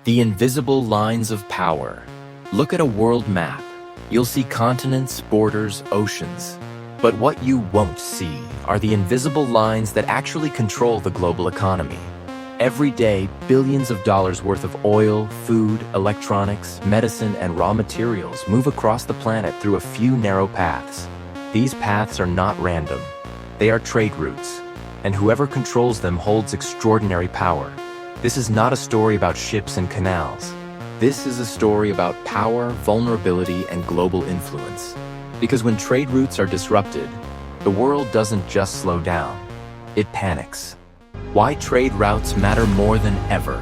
The invisible lines of power. Look at a world map. You'll see continents, borders, oceans. But what you won't see are the invisible lines that actually control the global economy. Every day, billions of dollars worth of oil, food, electronics, medicine, and raw materials move across the planet through a few narrow paths. These paths are not random. They are trade routes, and whoever controls them holds extraordinary power. This is not a story about ships and canals. This is a story about power, vulnerability, and global influence. Because when trade routes are disrupted, the world doesn't just slow down, it panics. Why trade routes matter more than ever.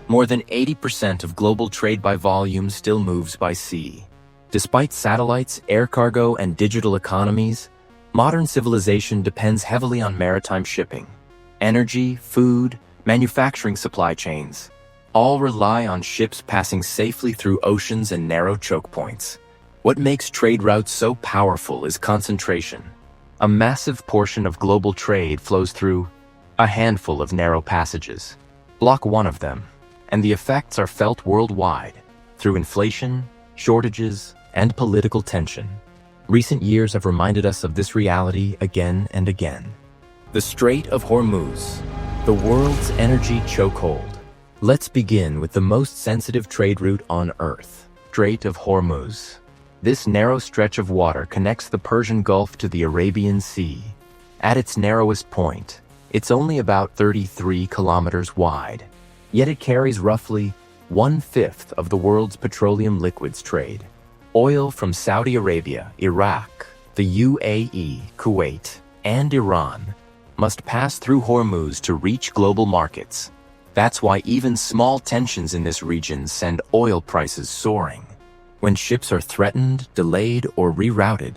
More than 80% of global trade by volume still moves by sea. Despite satellites, air cargo, and digital economies, modern civilization depends heavily on maritime shipping. Energy, food, manufacturing supply chains all rely on ships passing safely through oceans and narrow choke points. What makes trade routes so powerful is concentration. A massive portion of global trade flows through a handful of narrow passages. Block one of them, and the effects are felt worldwide through inflation, shortages, and political tension. Recent years have reminded us of this reality again and again. The Strait of Hormuz, the world's energy chokehold. Let's begin with the most sensitive trade route on Earth, Strait of Hormuz. This narrow stretch of water connects the Persian Gulf to the Arabian Sea. At its narrowest point, it's only about 33 kilometers wide, yet it carries roughly 1/5 of the world's petroleum liquids trade. Oil from Saudi Arabia, Iraq, the UAE, Kuwait, and Iran must pass through Hormuz to reach global markets. That's why even small tensions in this region send oil prices soaring. When ships are threatened, delayed, or rerouted,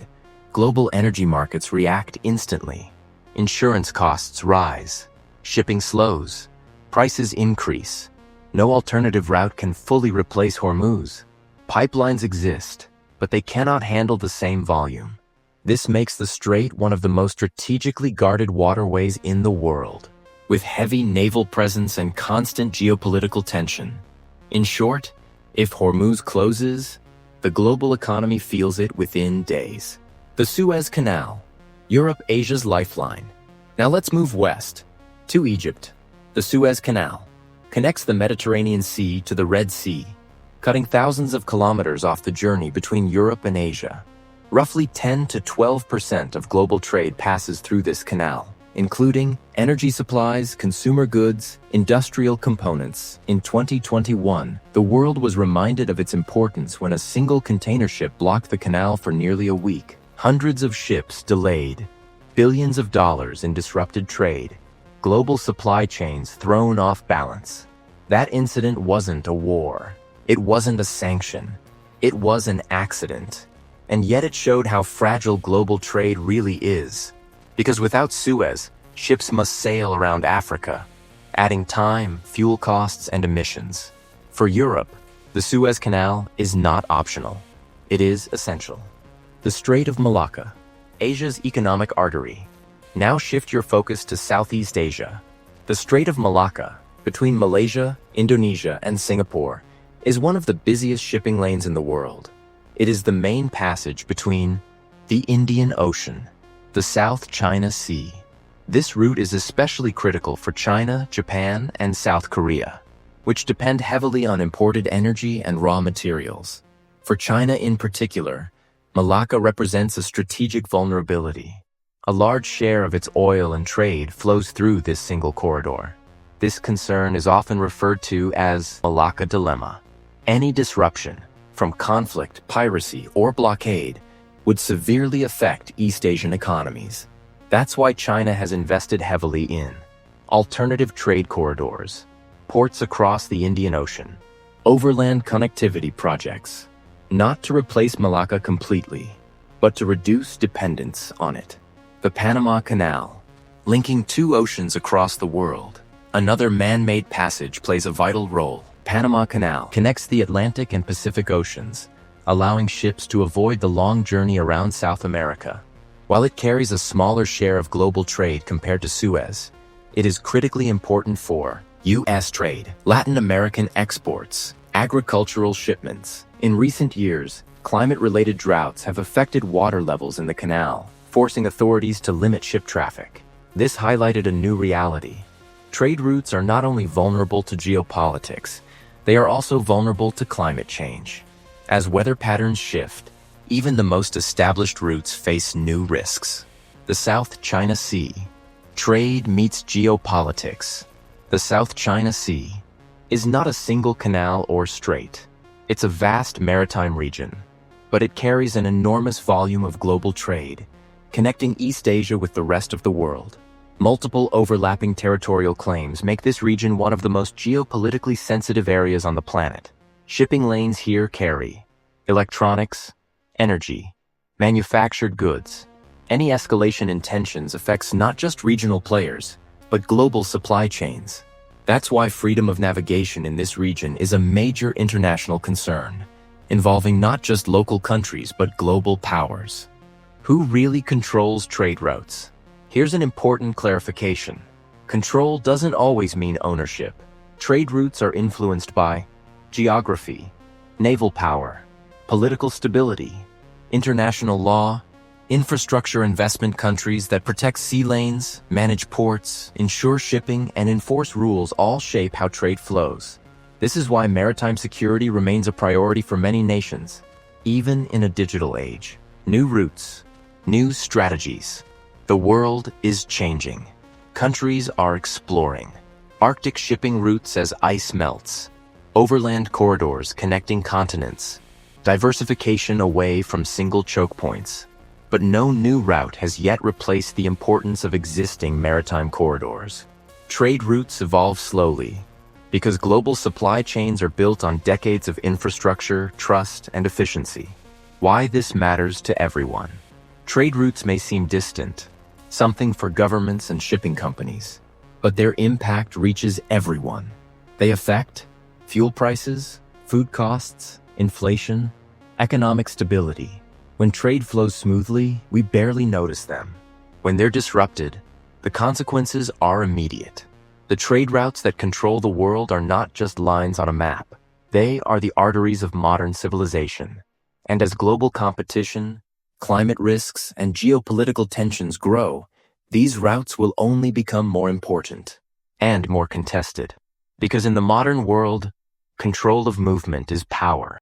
global energy markets react instantly. Insurance costs rise, shipping slows, prices increase. No alternative route can fully replace Hormuz. Pipelines exist, but they cannot handle the same volume. This makes the strait one of the most strategically guarded waterways in the world, with heavy naval presence and constant geopolitical tension. In short, if Hormuz closes, the global economy feels it within days. The Suez Canal, Europe, Asia's lifeline. Now let's move west, to Egypt. The Suez Canal connects the Mediterranean Sea to the Red Sea, cutting thousands of kilometers off the journey between Europe and Asia. Roughly 10 to 12% of global trade passes through this canal, including energy supplies, consumer goods, industrial components. In 2021, the world was reminded of its importance when a single container ship blocked the canal for nearly a week. Hundreds of ships delayed, billions of dollars in disrupted trade, global supply chains thrown off balance. That incident wasn't a war. It wasn't a sanction. It was an accident. And yet it showed how fragile global trade really is. Because without Suez, ships must sail around Africa, adding time, fuel costs, and emissions. For Europe, the Suez Canal is not optional. It is essential. The Strait of Malacca, Asia's economic artery. Now shift your focus to Southeast Asia. The Strait of Malacca, between Malaysia, Indonesia, and Singapore, is one of the busiest shipping lanes in the world. It is the main passage between the Indian Ocean, the South China Sea. This route is especially critical for China, Japan, and South Korea, which depend heavily on imported energy and raw materials. For China in particular, Malacca represents a strategic vulnerability. A large share of its oil and trade flows through this single corridor. This concern is often referred to as Malacca Dilemma. Any disruption, from conflict, piracy, or blockade, would severely affect East Asian economies. That's why China has invested heavily in alternative trade corridors, ports across the Indian Ocean, overland connectivity projects, not to replace Malacca completely, but to reduce dependence on it. The Panama Canal, linking two oceans across the world. Another man-made passage plays a vital role. Panama Canal connects the Atlantic and Pacific Oceans, allowing ships to avoid the long journey around South America. While it carries a smaller share of global trade compared to Suez, it is critically important for U.S. trade, Latin American exports, agricultural shipments. In recent years, climate-related droughts have affected water levels in the canal, forcing authorities to limit ship traffic. This highlighted a new reality. Trade routes are not only vulnerable to geopolitics, they are also vulnerable to climate change. As weather patterns shift, even the most established routes face new risks. The South China Sea. Trade meets geopolitics. The South China Sea is not a single canal or strait. It's a vast maritime region, but it carries an enormous volume of global trade, connecting East Asia with the rest of the world. Multiple overlapping territorial claims make this region one of the most geopolitically sensitive areas on the planet. Shipping lanes here carry electronics, energy, manufactured goods. Any escalation in tensions affects not just regional players, but global supply chains. That's why freedom of navigation in this region is a major international concern, involving not just local countries but global powers. Who really controls trade routes? Here's an important clarification. Control doesn't always mean ownership. Trade routes are influenced by geography, naval power, political stability, international law, infrastructure investment. Countries that protect sea lanes, manage ports, ensure shipping, and enforce rules all shape how trade flows. This is why maritime security remains a priority for many nations, even in a digital age. New routes, new strategies. The world is changing. Countries are exploring Arctic shipping routes as ice melts, overland corridors connecting continents, diversification away from single choke points. But no new route has yet replaced the importance of existing maritime corridors. Trade routes evolve slowly because global supply chains are built on decades of infrastructure, trust, and efficiency. Why this matters to everyone. Trade routes may seem distant, something for governments and shipping companies, but their impact reaches everyone. They affect fuel prices, food costs, inflation, economic stability. When trade flows smoothly, we barely notice them. When they're disrupted, the consequences are immediate. The trade routes that control the world are not just lines on a map. They are the arteries of modern civilization. And as global competition, climate risks, and geopolitical tensions grow, these routes will only become more important and more contested. Because in the modern world, control of movement is power.